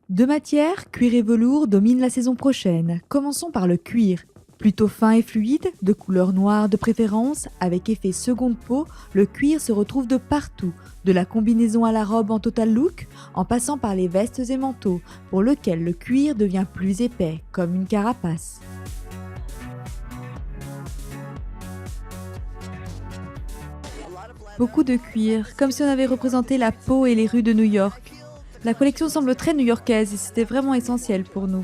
Deux matières, cuir et velours, dominent la saison prochaine. Commençons par le cuir. Plutôt fin et fluide, de couleur noire de préférence, avec effet seconde peau, le cuir se retrouve de partout, de la combinaison à la robe en total look, en passant par les vestes et manteaux, pour lequel le cuir devient plus épais, comme une carapace. Beaucoup de cuir, comme si on avait représenté la peau et les rues de New York. La collection semble très new-yorkaise et c'était vraiment essentiel pour nous.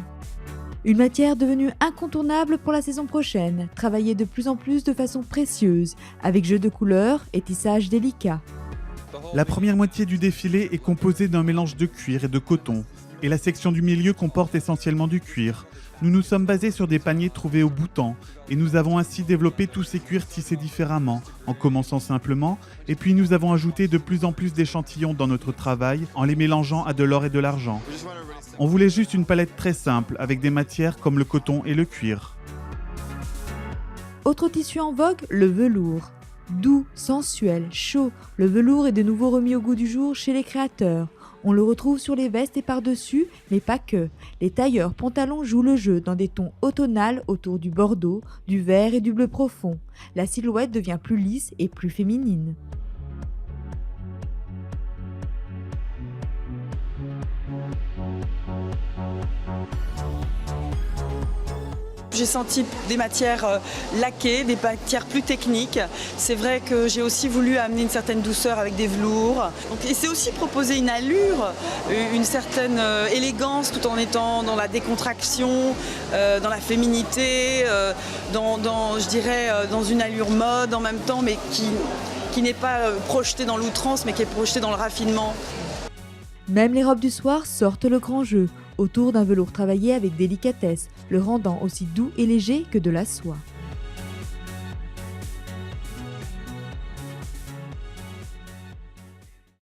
Une matière devenue incontournable pour la saison prochaine, travaillée de plus en plus de façon précieuse, avec jeu de couleurs et tissage délicat. La première moitié du défilé est composée d'un mélange de cuir et de coton, et la section du milieu comporte essentiellement du cuir. Nous nous sommes basés sur des paniers trouvés au Bhoutan, et nous avons ainsi développé tous ces cuirs tissés différemment, en commençant simplement, et puis nous avons ajouté de plus en plus d'échantillons dans notre travail, en les mélangeant à de l'or et de l'argent. On voulait juste une palette très simple, avec des matières comme le coton et le cuir. Autre tissu en vogue, le velours. Doux, sensuel, chaud, le velours est de nouveau remis au goût du jour chez les créateurs. On le retrouve sur les vestes et par-dessus, mais pas que. Les tailleurs pantalons jouent le jeu dans des tons automnales autour du bordeaux, du vert et du bleu profond. La silhouette devient plus lisse et plus féminine. J'ai senti des matières laquées, des matières plus techniques. C'est vrai que j'ai aussi voulu amener une certaine douceur avec des velours. Et c'est aussi proposer une allure, une certaine élégance tout en étant dans la décontraction, dans la féminité, je dirais dans une allure mode en même temps, mais qui n'est pas projetée dans l'outrance, mais qui est projetée dans le raffinement. Même les robes du soir sortent le grand jeu, autour d'un velours travaillé avec délicatesse, le rendant aussi doux et léger que de la soie.